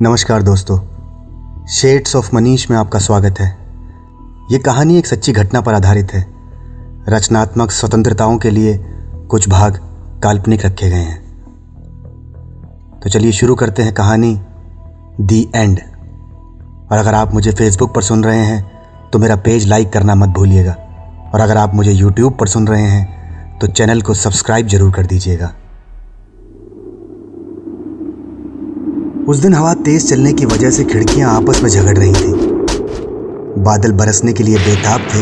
नमस्कार दोस्तों, shades of Manish में आपका स्वागत है। ये कहानी एक सच्ची घटना पर आधारित है। रचनात्मक स्वतंत्रताओं के लिए कुछ भाग काल्पनिक रखे गए हैं। तो चलिए शुरू करते हैं कहानी दी एंड। और अगर आप मुझे फेसबुक पर सुन रहे हैं तो मेरा पेज लाइक करना मत भूलिएगा, और अगर आप मुझे यूट्यूब पर सुन रहे हैं तो चैनल को सब्सक्राइब जरूर कर दीजिएगा। उस दिन हवा तेज चलने की वजह से खिड़कियां आपस में झगड़ रही थीं। बादल बरसने के लिए बेताब थे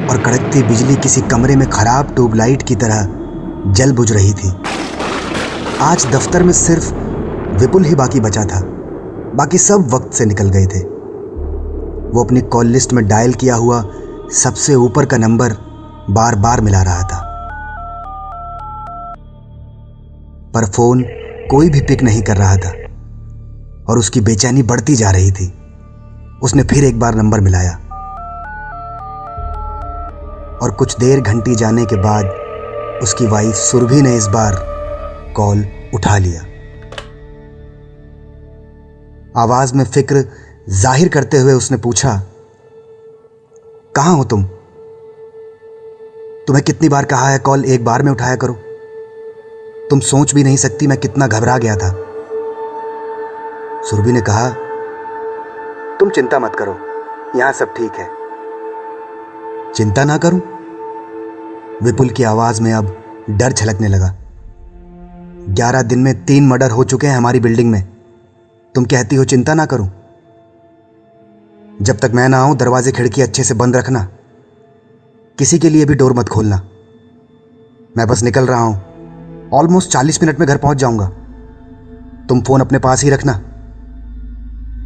और कड़कती बिजली किसी कमरे में खराब ट्यूबलाइट की तरह जल बुझ रही थी। आज दफ्तर में सिर्फ विपुल ही बाकी बचा था। बाकी सब वक्त से निकल गए थे। वो अपनी कॉल लिस्ट में डायल किया हुआ सबसे ऊपर का नंबर बार बार मिला रहा था, पर फोन कोई भी पिक नहीं कर रहा था और उसकी बेचैनी बढ़ती जा रही थी। उसने फिर एक बार नंबर मिलाया और कुछ देर घंटी जाने के बाद उसकी वाइफ सुरभि ने इस बार कॉल उठा लिया। आवाज में फिक्र जाहिर करते हुए उसने पूछा, कहाँ हो तुम? तुम्हें कितनी बार कहा है कॉल एक बार में उठाया करो। तुम सोच भी नहीं सकती मैं कितना घबरा गया था। सुरभि ने कहा, तुम चिंता मत करो, यहां सब ठीक है। चिंता ना करूं? विपुल की आवाज में अब डर छलकने लगा। 11 दिन में 3 मर्डर हो चुके हैं हमारी बिल्डिंग में। तुम कहती हो चिंता ना करूं? जब तक मैं ना आऊं दरवाजे खिड़की अच्छे से बंद रखना। किसी के लिए भी डोर मत खोलना। मैं बस निकल रहा हूं, ऑलमोस्ट 40 मिनट में घर पहुंच जाऊंगा। तुम फोन अपने पास ही रखना।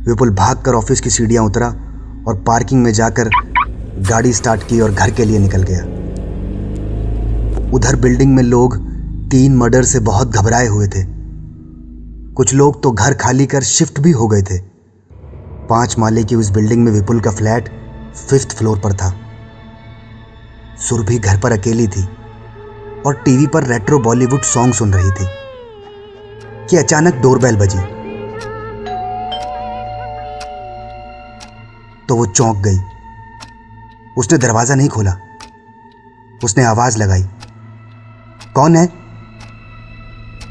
विपुल भागकर ऑफिस की सीढ़ियां उतरा और पार्किंग में जाकर गाड़ी स्टार्ट की और घर के लिए निकल गया। उधर बिल्डिंग में लोग 3 मर्डर से बहुत घबराए हुए थे। कुछ लोग तो घर खाली कर शिफ्ट भी हो गए थे। 5 माले की उस बिल्डिंग में विपुल का फ्लैट 5th फ्लोर पर था। सुरभि घर पर अकेली थी और टीवी पर रेट्रो बॉलीवुड सॉन्ग सुन रही थी कि अचानक डोरबेल बजी तो वो चौंक गई। उसने दरवाजा नहीं खोला। उसने आवाज लगाई, कौन है?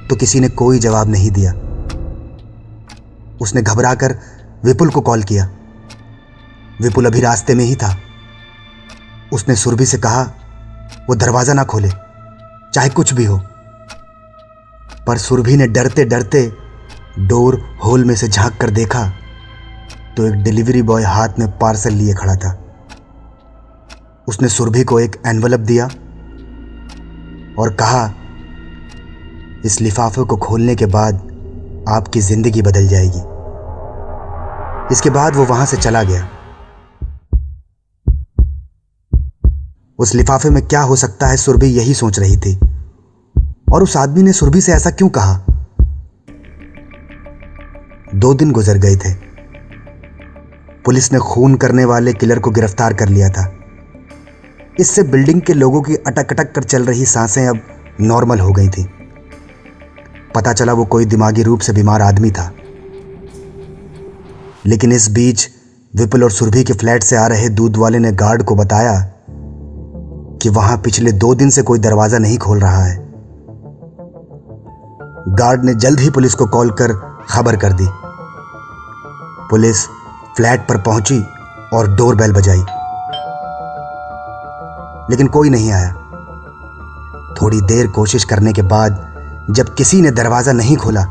तो किसी ने कोई जवाब नहीं दिया। उसने घबराकर विपुल को कॉल किया। विपुल अभी रास्ते में ही था। उसने सुरभि से कहा वो दरवाजा ना खोले, चाहे कुछ भी हो। पर सुरभि ने डरते डरते डोर होल में से झांक कर देखा तो एक डिलीवरी बॉय हाथ में पार्सल लिए खड़ा था। उसने सुरभि को एक एनवलप दिया और कहा, इस लिफाफे को खोलने के बाद आपकी जिंदगी बदल जाएगी। इसके बाद वो वहां से चला गया। उस लिफाफे में क्या हो सकता है, सुरभि यही सोच रही थी। और उस आदमी ने सुरभि से ऐसा क्यों कहा? 2 दिन गुजर गए थे। पुलिस ने खून करने वाले किलर को गिरफ्तार कर लिया था। इससे बिल्डिंग के लोगों की अटक अटक कर चल रही सांसें अब नॉर्मल हो गई थी। पता चला वो कोई दिमागी रूप से बीमार आदमी था। लेकिन इस बीच विपुल और सुरभि के फ्लैट से आ रहे दूध वाले ने गार्ड को बताया कि वहां पिछले 2 दिन से कोई दरवाजा नहीं खोल रहा है। गार्ड ने जल्द ही पुलिस को कॉल कर खबर कर दी। पुलिस फ्लैट पर पहुंची और डोरबेल बजाई, लेकिन कोई नहीं आया। थोड़ी देर कोशिश करने के बाद जब किसी ने दरवाजा नहीं खोला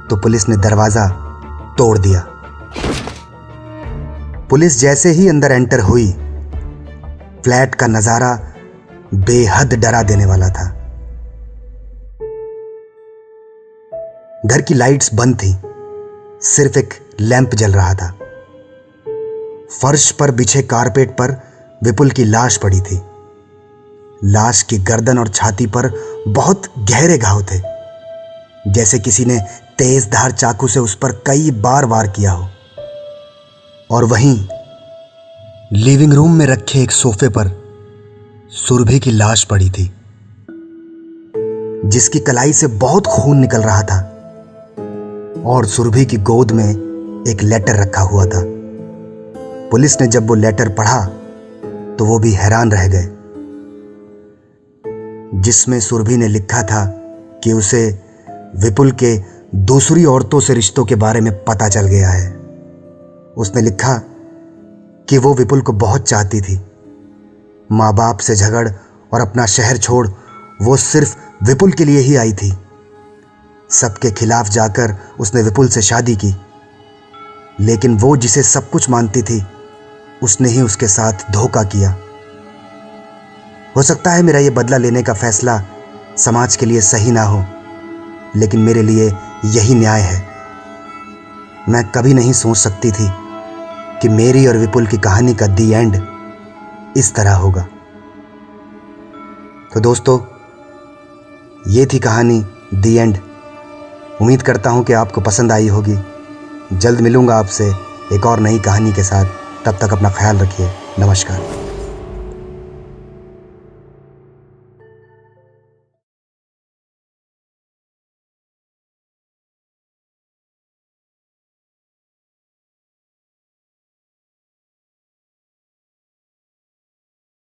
तो पुलिस ने दरवाजा तोड़ दिया। पुलिस जैसे ही अंदर एंटर हुई, फ्लैट का नजारा बेहद डरा देने वाला था। घर की लाइट्स बंद थी, सिर्फ एक लैंप जल रहा था। फर्श पर बिछे कारपेट पर विपुल की लाश पड़ी थी। लाश की गर्दन और छाती पर बहुत गहरे घाव थे, जैसे किसी ने तेज धार चाकू से उस पर कई बार वार किया हो। और वहीं लिविंग रूम में रखे एक सोफे पर सुरभि की लाश पड़ी थी। जिसकी कलाई से बहुत खून निकल रहा था, और सुरभि की गोद में एक लेटर रखा हुआ था। पुलिस ने जब वो लेटर पढ़ा तो वो भी हैरान रह गए, जिसमें सुरभि ने लिखा था कि उसे विपुल के दूसरी औरतों से रिश्तों के बारे में पता चल गया है। उसने लिखा कि वो विपुल को बहुत चाहती थी। माँ बाप से झगड़ और अपना शहर छोड़ वो सिर्फ विपुल के लिए ही आई थी। सबके खिलाफ जाकर उसने विपुल से शादी की, लेकिन वो जिसे सब कुछ मानती थी उसने ही उसके साथ धोखा किया। हो सकता है मेरा ये बदला लेने का फैसला समाज के लिए सही ना हो, लेकिन मेरे लिए यही न्याय है। मैं कभी नहीं सोच सकती थी कि मेरी और विपुल की कहानी का दी एंड इस तरह होगा। तो दोस्तों, ये थी कहानी दी एंड। उम्मीद करता हूँ कि आपको पसंद आई होगी। जल्द मिलूँगा आपसे एक और नई कहानी के साथ। तब तक अपना ख्याल रखिए। नमस्कार।